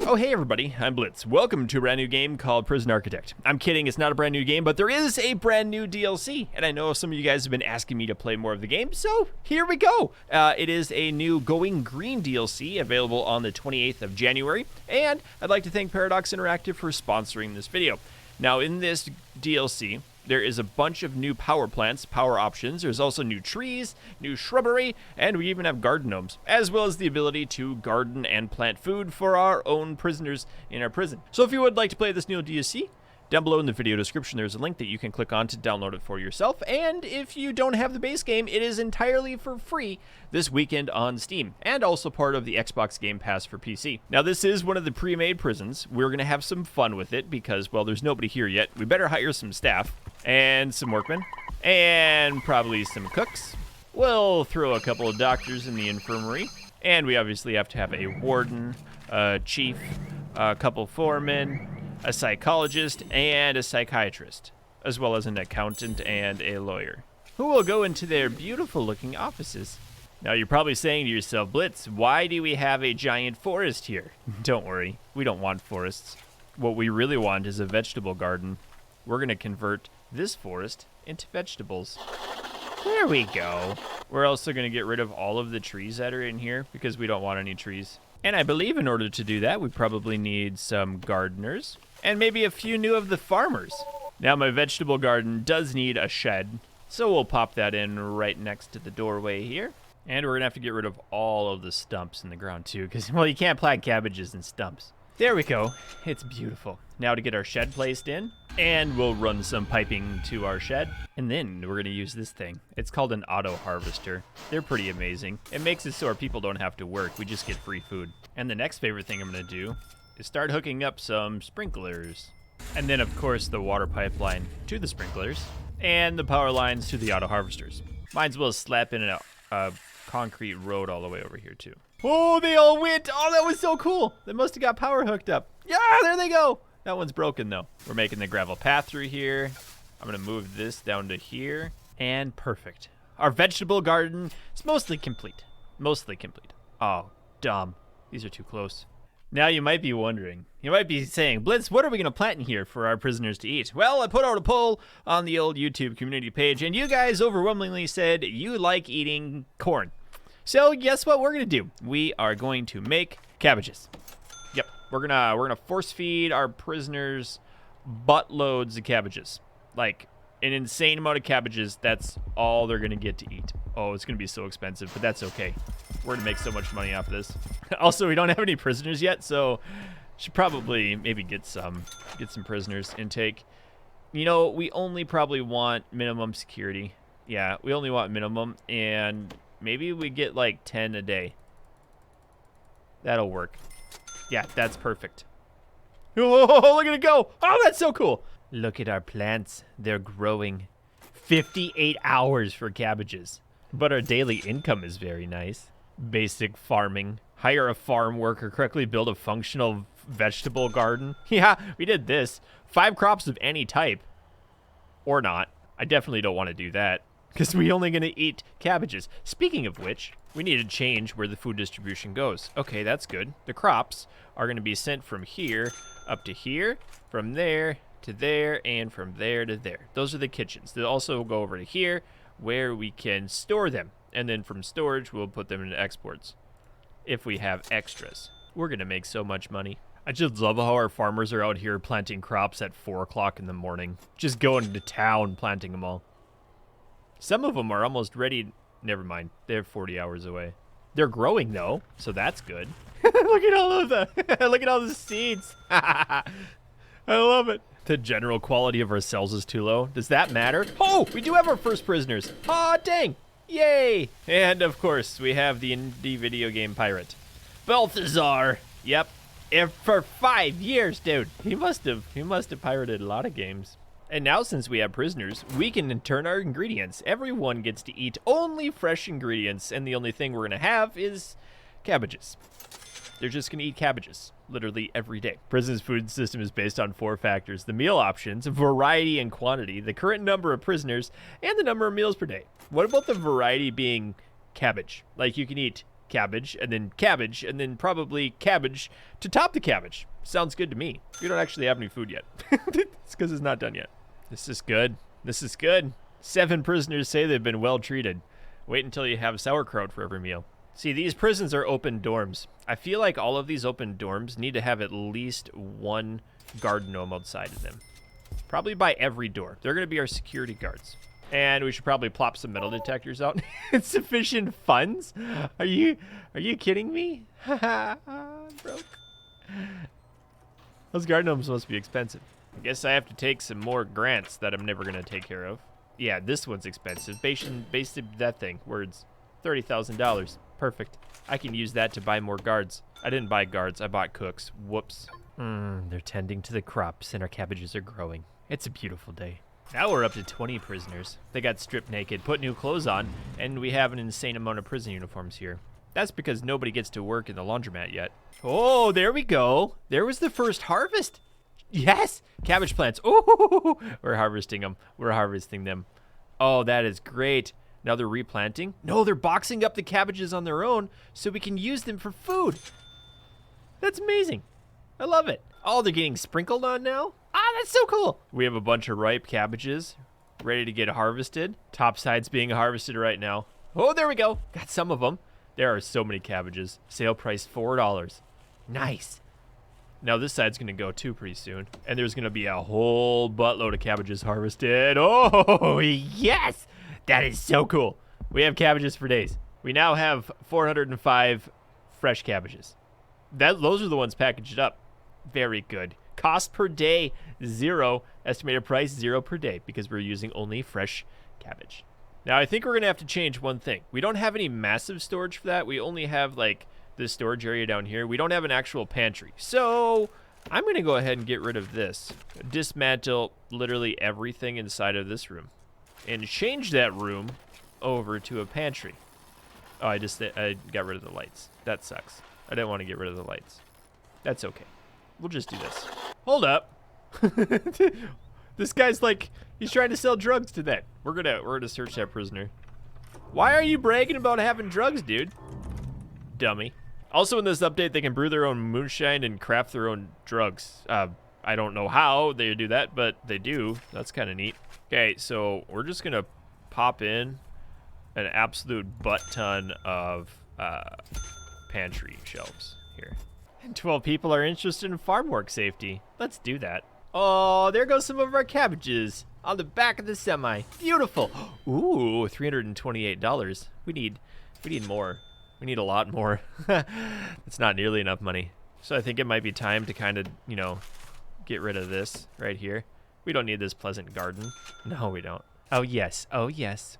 Oh, hey everybody, I'm Blitz. Welcome to a brand new game called Prison Architect. I'm kidding, it's not a brand new game, but there is a brand new DLC, and I know some of you guys have been asking me to play more of the game, so here we go. It is a new Going Green DLC available on the 28th of January, and I'd like to thank Paradox Interactive for sponsoring this video. Now, in this DLC, there is a bunch of new power plants, power options. There's also new trees, new shrubbery, and we even have garden gnomes, as well as the ability to garden and plant food for our own prisoners in our prison. So if you would like to play this new DLC, down below in the video description, there's a link that you can click on to download it for yourself. And if you don't have the base game, it is entirely for free this weekend on Steam, and also part of the Xbox Game Pass for PC. Now, this is one of the pre-made prisons. We're going to have some fun with it because, well, there's nobody here yet. We better hire some staff and some workmen and probably some cooks. We'll throw a couple of doctors in the infirmary, and we obviously have to have a warden, a chief, a couple foremen, a psychologist, and a psychiatrist, as well as an accountant and a lawyer, who will go into their beautiful-looking offices. Now, you're probably saying to yourself, Blitz, why do we have a giant forest here? Don't worry, we don't want forests. What we really want is a vegetable garden. We're going to convert this forest into vegetables. There we go. We're also going to get rid of all of the trees that are in here because we don't want any trees. And I believe in order to do that, we probably need some gardeners and maybe a few new of the farmers. Now, my vegetable garden does need a shed, so we'll pop that in right next to the doorway here. And we're going to have to get rid of all of the stumps in the ground too, because, well, you can't plant cabbages in stumps. There we go. It's beautiful. Now to get our shed placed in, and we'll run some piping to our shed. And then we're going to use this thing. It's called an auto harvester. They're pretty amazing. It makes it so our people don't have to work. We just get free food. And the next favorite thing I'm going to do is start hooking up some sprinklers. And then, of course, the water pipeline to the sprinklers and the power lines to the auto harvesters. Might as well slap in a concrete road all the way over here, too. Oh, they all went. Oh, that was so cool. They must have got power hooked up. Yeah, there they go. That one's broken, though. We're making the gravel path through here. I'm going to move this down to here. And perfect. Our vegetable garden is mostly complete. Mostly complete. Oh, dumb. These are too close. Now you might be wondering. You might be saying, Blitz, what are we going to plant in here for our prisoners to eat? Well, I put out a poll on the old YouTube community page, and you guys overwhelmingly said you like eating corn. So guess what we're gonna do? We are going to make cabbages. Yep, we're gonna force feed our prisoners buttloads of cabbages, like an insane amount of cabbages. That's all they're gonna get to eat. Oh, it's gonna be so expensive, but that's okay. We're gonna make so much money off this. Also, we don't have any prisoners yet, so should probably maybe get some prisoners intake. You know, we only probably want minimum security. Yeah, we only want minimum, and maybe we get like 10 a day. That'll work. Yeah, that's perfect. Oh, look at it go. Oh, that's so cool. Look at our plants. They're growing. 58 hours for cabbages. But our daily income is very nice. Basic farming. Hire a farm worker, correctly build a functional vegetable garden. Yeah, we did this. 5 crops of any type. Or not. I definitely don't want to do that, because we're only going to eat cabbages. Speaking of which, we need to change where the food distribution goes. Okay, that's good. The crops are going to be sent from here up to here, from there to there, and from there to there. Those are the kitchens. They'll also go over to here where we can store them. And then from storage, we'll put them into exports if we have extras. We're going to make so much money. I just love how our farmers are out here planting crops at 4 o'clock in the morning. Just going to town planting them all. Some of them are almost ready. Never mind. They're 40 hours away. They're growing, though, so that's good. Look at all of the look at all the seeds. I love it. The general quality of our cells is too low. Does that matter? Oh, we do have our first prisoners. Aw, dang. Yay. And, of course, we have the indie video game pirate, Balthazar. Yep. For 5 years, dude. He must have pirated a lot of games. And now, since we have prisoners, we can turn our ingredients. Everyone gets to eat only fresh ingredients, and the only thing we're going to have is cabbages. They're just going to eat cabbages, literally every day. Prison's food system is based on 4 factors: the meal options, variety and quantity, the current number of prisoners, and the number of meals per day. What about the variety being cabbage? Like, you can eat cabbage, and then probably cabbage to top the cabbage. Sounds good to me. We don't actually have any food yet. It's because it's not done yet. This is good. This is good. 7 prisoners say they've been well treated. Wait until you have sauerkraut for every meal. See, these prisons are open dorms. I feel like all of these open dorms need to have at least one guard gnome outside of them. Probably by every door. They're going to be our security guards. And we should probably plop some metal detectors out. Insufficient funds? Are you kidding me? I'm broke. Those guard gnomes must be expensive. I guess I have to take some more grants that I'm never going to take care of. Yeah, this one's expensive. Based that thing. Words. $30,000. Perfect. I can use that to buy more guards. I didn't buy guards. I bought cooks. Whoops. They're tending to the crops and our cabbages are growing. It's a beautiful day. Now we're up to 20 prisoners. They got stripped naked, put new clothes on, and we have an insane amount of prison uniforms here. That's because nobody gets to work in the laundromat yet. Oh, there we go. There was the first harvest. Yes, cabbage plants. Oh, we're harvesting them. We're harvesting them. Oh, that is great. Now they're replanting. No, they're boxing up the cabbages on their own so we can use them for food. That's amazing. I love it. Oh, they're getting sprinkled on now? Ah, that's so cool. We have a bunch of ripe cabbages ready to get harvested. Top side's being harvested right now. Oh, there we go. Got some of them. There are so many cabbages. Sale price $4. Nice. Now this side's gonna go too pretty soon. And there's gonna be a whole buttload of cabbages harvested. Oh, yes. That is so cool. We have cabbages for days. We now have 405 fresh cabbages. Those are the ones packaged up. Very good. Cost per day, 0. Estimated price, 0 per day because we're using only fresh cabbage. Now, I think we're going to have to change one thing. We don't have any massive storage for that. We only have, like, this storage area down here. We don't have an actual pantry. So, I'm going to go ahead and get rid of this. Dismantle literally everything inside of this room. And change that room over to a pantry. Oh, I got rid of the lights. That sucks. I didn't want to get rid of the lights. That's okay. We'll just do this. Hold up. This guy's like, he's trying to sell drugs to that. We're gonna search that prisoner. Why are you bragging about having drugs, dude? Dummy. Also in this update, they can brew their own moonshine and craft their own drugs. I don't know how they do that, but they do. That's kind of neat. Okay, so we're just gonna pop in an absolute butt ton of pantry shelves here. And 12 people are interested in farm work safety. Let's do that. Oh, there goes some of our cabbages on the back of the semi. Beautiful. Ooh, $328. We need more. We need a lot more. It's not nearly enough money. So I think it might be time to kind of, get rid of this right here. We don't need this pleasant garden. No, we don't. Oh yes,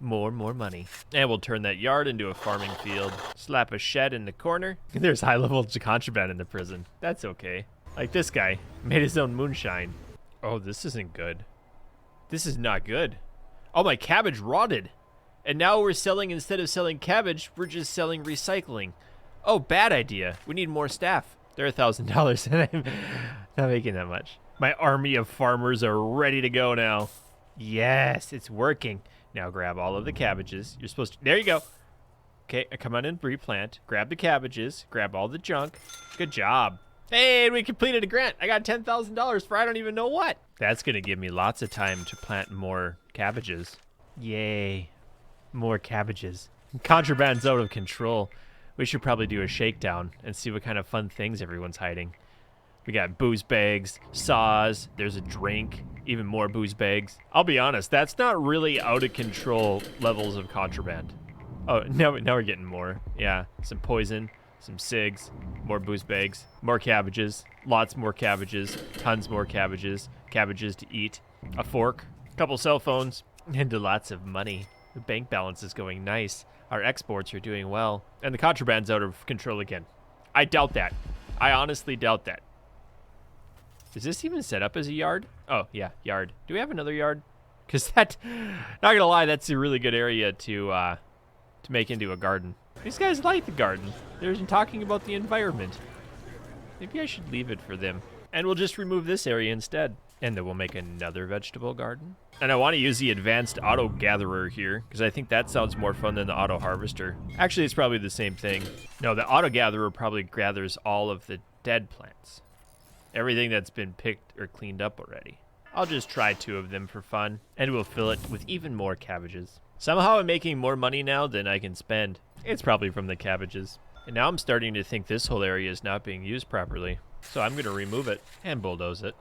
more money. And we'll turn that yard into a farming field. Slap a shed in the corner. There's high-level contraband in the prison. That's okay. Like this guy, made his own moonshine. Oh, this isn't good. This is not good. Oh, my cabbage rotted. And now we're selling, instead of selling cabbage, we're just selling recycling. Oh, bad idea. We need more staff. They're $1,000 and I'm not making that much. My army of farmers are ready to go now. Yes, it's working. Now grab all of the cabbages. You're supposed to, there you go. Okay, come on and replant. Grab the cabbages. Grab all the junk. Good job. Hey, we completed a grant. I got $10,000 for I don't even know what. That's gonna give me lots of time to plant more cabbages. Yay, more cabbages. Contraband's out of control. We should probably do a shakedown and see what kind of fun things everyone's hiding. We got booze bags, saws, there's a drink, even more booze bags. I'll be honest, that's not really out of control levels of contraband. Oh, now we're getting more. Yeah, some poison, some cigs, more booze bags, more cabbages, lots more cabbages, tons more cabbages, cabbages to eat, a fork, a couple cell phones, and lots of money. The bank balance is going nice. Our exports are doing well. And the contraband's out of control again. I doubt that. I honestly doubt that. Is this even set up as a yard? Oh, yeah, yard. Do we have another yard? Because that, not gonna lie, that's a really good area to make into a garden. These guys like the garden. They're talking about the environment. Maybe I should leave it for them. And we'll just remove this area instead. And then we'll make another vegetable garden. And I want to use the advanced auto gatherer here because I think that sounds more fun than the auto harvester. Actually, it's probably the same thing. No, the auto gatherer probably gathers all of the dead plants. Everything that's been picked or cleaned up already. I'll just try 2 of them for fun, and we'll fill it with even more cabbages. Somehow I'm making more money now than I can spend. It's probably from the cabbages. And now I'm starting to think this whole area is not being used properly. So I'm going to remove it and bulldoze it.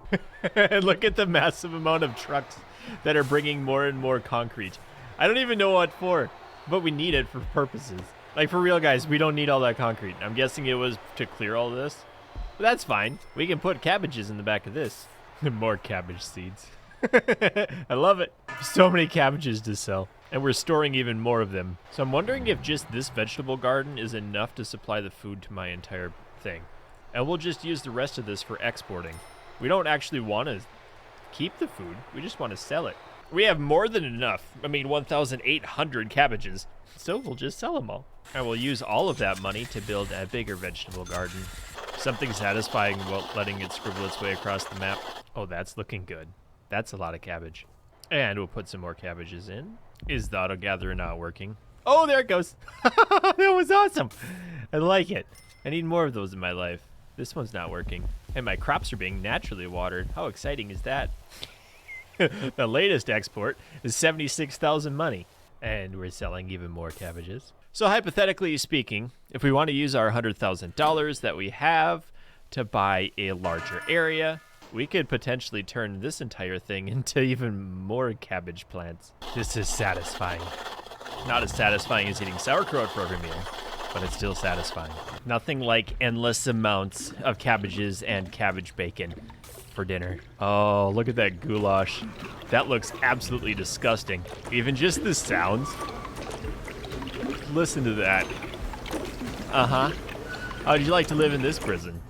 And look at the massive amount of trucks that are bringing more and more concrete. I don't even know what for, but we need it for purposes. Like, for real, guys, we don't need all that concrete. I'm guessing it was to clear all this. But that's fine. We can put cabbages in the back of this. More cabbage seeds. I love it. So many cabbages to sell. And we're storing even more of them. So I'm wondering if just this vegetable garden is enough to supply the food to my entire thing. And we'll just use the rest of this for exporting. We don't actually want to keep the food. We just want to sell it. We have more than enough. I mean, 1,800 cabbages. So we'll just sell them all. And we'll use all of that money to build a bigger vegetable garden. Something satisfying while letting it scribble its way across the map. Oh, that's looking good. That's a lot of cabbage. And we'll put some more cabbages in. Is the auto gatherer not working? Oh, there it goes. That was awesome. I like it. I need more of those in my life. This one's not working. And my crops are being naturally watered. How exciting is that? The latest export is 76,000 money. And we're selling even more cabbages. So hypothetically speaking, if we want to use our $100,000 that we have to buy a larger area, we could potentially turn this entire thing into even more cabbage plants. This is satisfying. Not as satisfying as eating sauerkraut for every meal, but it's still satisfying. Nothing like endless amounts of cabbages and cabbage bacon for dinner. Oh, look at that goulash. That looks absolutely disgusting. Even just the sounds. Listen to that. Uh-huh. How'd you like to live in this prison?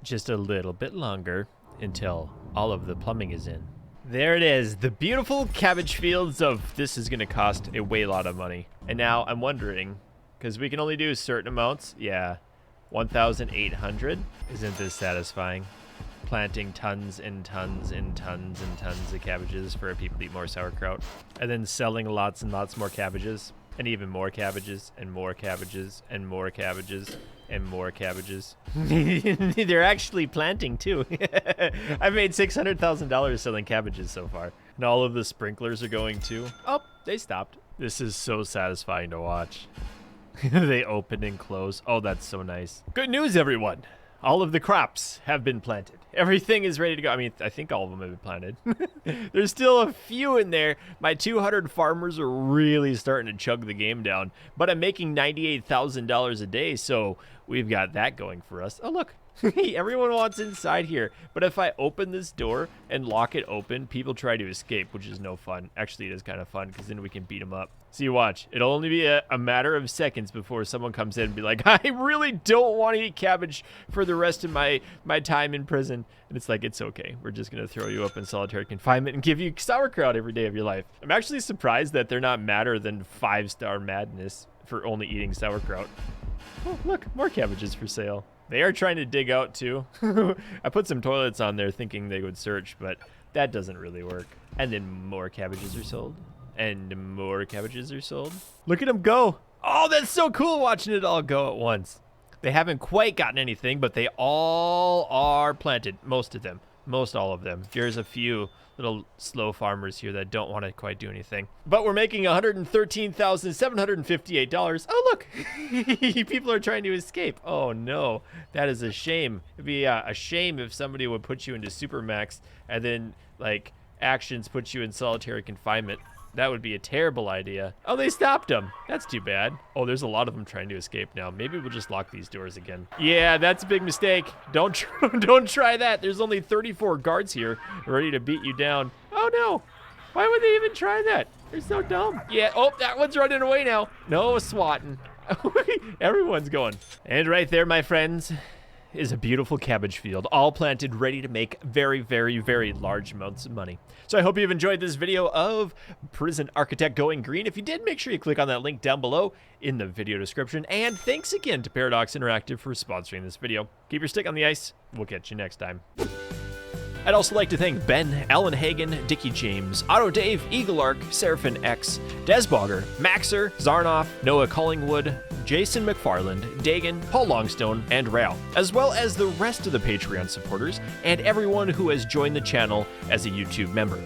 Just a little bit longer until all of the plumbing is in. There it is, the beautiful cabbage fields of this is gonna cost a way lot of money. And now I'm wondering, because we can only do certain amounts, yeah, 1,800. Isn't this satisfying? Planting tons and tons and tons and tons of cabbages for people to eat more sauerkraut. And then selling lots and lots more cabbages. And even more cabbages, and more cabbages, and more cabbages, and more cabbages. They're actually planting too. I've made $600,000 selling cabbages so far. And all of the sprinklers are going too. Oh, they stopped. This is so satisfying to watch. They open and close. Oh, that's so nice. Good news, everyone. All of the crops have been planted. Everything is ready to go. I mean, I think all of them have been planted. There's still a few in there. My 200 farmers are really starting to chug the game down. But I'm making $98,000 a day, so we've got that going for us. Oh, look. Everyone wants inside here. But if I open this door and lock it open, people try to escape, which is no fun. Actually, it is kind of fun because then we can beat them up. So you watch. It'll only be a matter of seconds before someone comes in and be like, I really don't want to eat cabbage for the rest of my time in prison. And it's like, it's okay. We're just going to throw you up in solitary confinement and give you sauerkraut every day of your life. I'm actually surprised that they're not madder than 5-star madness for only eating sauerkraut. Oh, look, more cabbages for sale. They are trying to dig out too. I put some toilets on there thinking they would search, but that doesn't really work. And then more cabbages are sold. And more cabbages are sold. Look at them go. Oh, that's so cool watching it all go at once. They haven't quite gotten anything, but they all are planted. Most of them. Most all of them. There's a few little slow farmers here that don't want to quite do anything. But we're making $113,758. Oh, look. People are trying to escape. Oh, no. That is a shame. It'd be a shame if somebody would put you into Supermax and then, like, actions put you in solitary confinement. That would be a terrible idea. Oh, they stopped them. That's too bad. Oh, there's a lot of them trying to escape now. Maybe we'll just lock these doors again. Yeah, that's a big mistake. Don't try that. There's only 34 guards here ready to beat you down. Oh, no. Why would they even try that? They're so dumb. Yeah, oh, that one's running away now. No swatting. Everyone's going. And right there, my friends, is a beautiful cabbage field, all planted, ready to make very, very, very large amounts of money. So I hope you've enjoyed this video of Prison Architect going green. If you did, make sure you click on that link down below in the video description. And thanks again to Paradox Interactive for sponsoring this video. Keep your stick on the ice. We'll catch you next time. I'd also like to thank Ben, Alan Hagen, Dickie James, Otto Dave, Eagle Arc, Seraphin X, Desbogger, Maxer, Zarnoff, Noah Collingwood, Jason McFarland, Dagan, Paul Longstone, and Rail, as well as the rest of the Patreon supporters and everyone who has joined the channel as a YouTube member.